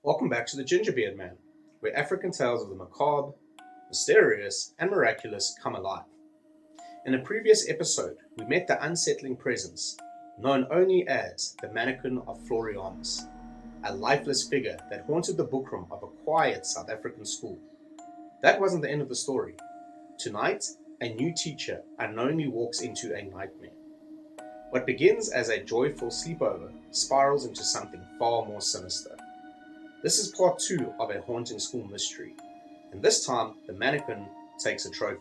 Welcome back to the Gingerbeard Man, where African tales of the macabre, mysterious, and miraculous come alive. In a previous episode, we met the unsettling presence, known only as the Mannequin of Floriamus, a lifeless figure that haunted the bookroom of a quiet South African school. That wasn't the end of the story. Tonight, a new teacher unknowingly walks into a nightmare. What begins as a joyful sleepover spirals into something far more sinister. This is part 2 of a haunting school mystery, and this time the mannequin takes a trophy.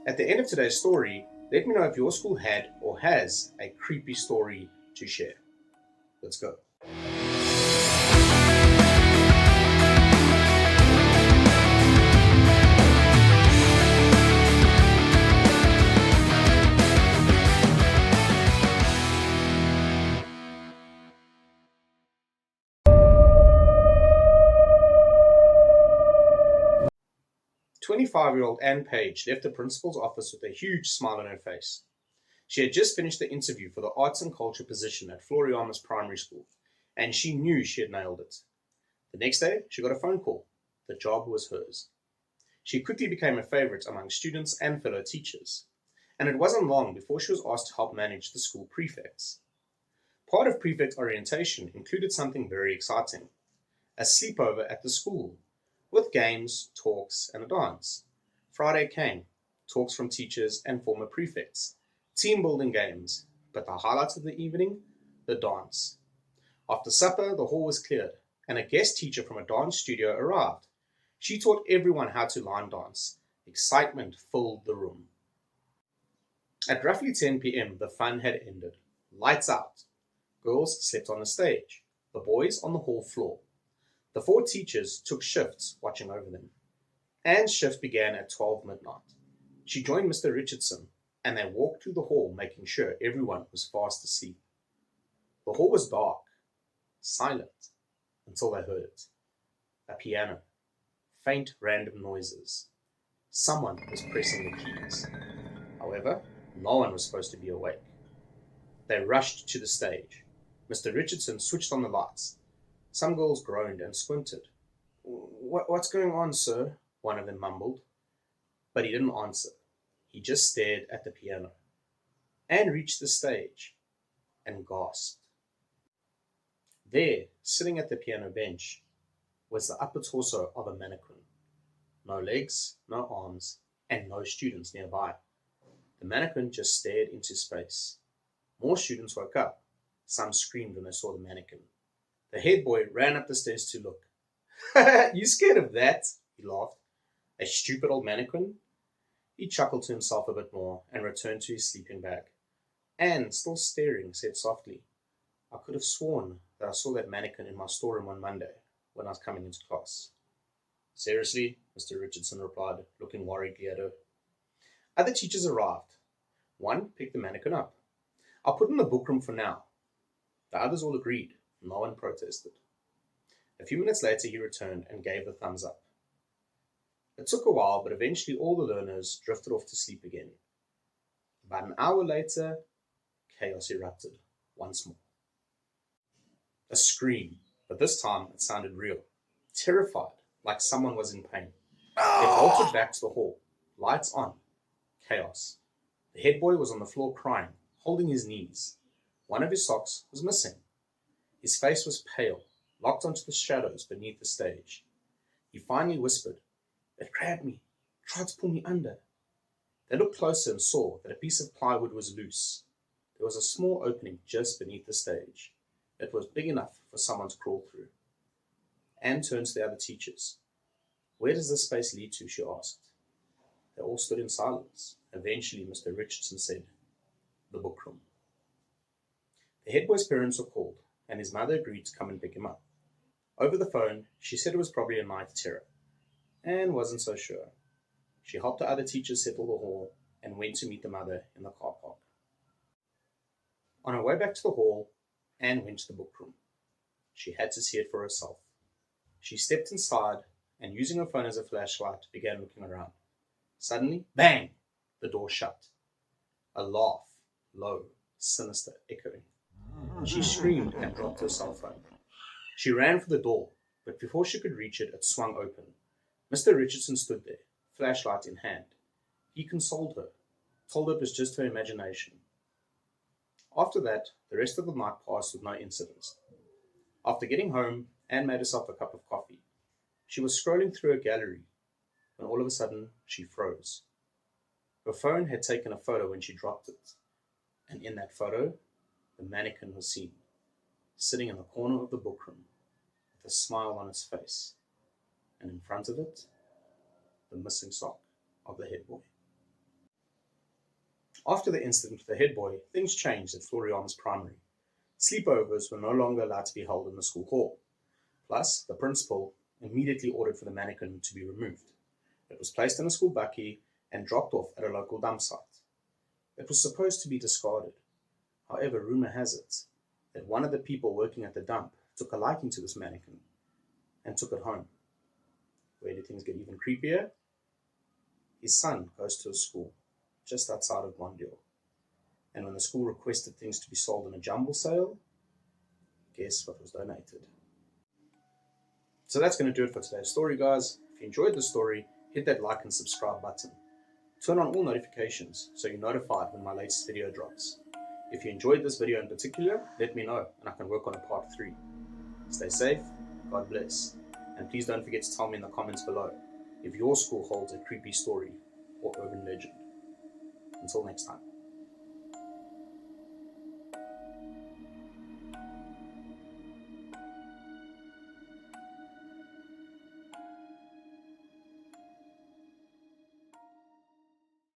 At the end of today's story, let me know if your school had or has a creepy story to share. Let's go. 25-year-old Anne Paige left the principal's office with a huge smile on her face. She had just finished the interview for the arts and culture position at Floriamus Primary School, and she knew she had nailed it. The next day, she got a phone call. The job was hers. She quickly became a favorite among students and fellow teachers, and it wasn't long before she was asked to help manage the school prefects. Part of prefect orientation included something very exciting: a sleepover at the school, with games, talks, and a dance. Friday came, talks from teachers and former prefects, team building games, but the highlight of the evening, the dance. After supper, the hall was cleared, and a guest teacher from a dance studio arrived. She taught everyone how to line dance. Excitement filled the room. At roughly 10 p.m., the fun had ended. Lights out. Girls slept on the stage, the boys on the hall floor. The 4 teachers took shifts watching over them. Anne's shift began at 12 midnight. She joined Mr. Richardson, and they walked through the hall making sure everyone was fast asleep. The hall was dark, silent, until they heard it. A piano. Faint random noises. Someone was pressing the keys. However, no one was supposed to be awake. They rushed to the stage. Mr. Richardson switched on the lights. Some girls groaned and squinted. What's going on, sir? One of them mumbled. But he didn't answer. He just stared at the piano. Anne reached the stage and gasped. There, sitting at the piano bench, was the upper torso of a mannequin. No legs, no arms, and no students nearby. The mannequin just stared into space. More students woke up. Some screamed when they saw the mannequin. The head boy ran up the stairs to look. You scared of that? He laughed. A stupid old mannequin? He chuckled to himself a bit more and returned to his sleeping bag. Anne, still staring, said softly, I could have sworn that I saw that mannequin in my storeroom on Monday when I was coming into class. Seriously? Mr. Richardson replied, looking worriedly at her. Other teachers arrived. One picked the mannequin up. I'll put it in the bookroom for now. The others all agreed. No one protested. A few minutes later, he returned and gave the thumbs up. It took a while, but eventually all the learners drifted off to sleep again. About an hour later, chaos erupted once more. A scream, but this time it sounded real. Terrified, like someone was in pain. They bolted back to the hall. Lights on. Chaos. The head boy was on the floor crying, holding his knees. One of his socks was missing. His face was pale, locked onto the shadows beneath the stage. He finally whispered, It grabbed me, tried to pull me under. They looked closer and saw that a piece of plywood was loose. There was a small opening just beneath the stage. It was big enough for someone to crawl through. Anne turned to the other teachers. Where does this space lead to? She asked. They all stood in silence. Eventually, Mr. Richardson said, The bookroom. The head boy's parents were called, and his mother agreed to come and pick him up. Over the phone, she said it was probably a night terror. Anne wasn't so sure. She helped the other teachers settle the hall and went to meet the mother in the car park. On her way back to the hall, Anne went to the bookroom. She had to see it for herself. She stepped inside and, using her phone as a flashlight, began looking around. Suddenly, bang! The door shut. A laugh, low, sinister, echoing. She screamed and dropped her cell phone. She ran for the door. but before she could reach it, it swung open. Mr. Richardson stood there, flashlight in hand. He consoled her, told her it was just her imagination. After that, the rest of the night passed with no incidents. After getting home, Anne made herself a cup of coffee. She was scrolling through a gallery when all of a sudden she froze. Her phone had taken a photo when she dropped it, and in that photo, the mannequin was seen, sitting in the corner of the bookroom, with a smile on its face, and in front of it, the missing sock of the head boy. After the incident with the head boy, things changed at Floriamus Primary. Sleepovers were no longer allowed to be held in the school hall. Plus, the principal immediately ordered for the mannequin to be removed. It was placed in a school bakkie and dropped off at a local dump site. It was supposed to be discarded. However, rumor has it that one of the people working at the dump took a liking to this mannequin and took it home. Where do things get even creepier? His son goes to a school just outside of Mondale. And when the school requested things to be sold in a jumble sale, guess what was donated? So that's going to do it for today's story, guys. If you enjoyed the story, hit that like and subscribe button. Turn on all notifications so you're notified when my latest video drops. If you enjoyed this video in particular, let me know and I can work on a part 3. Stay safe, God bless, and please don't forget to tell me in the comments below if your school holds a creepy story or urban legend. Until next time.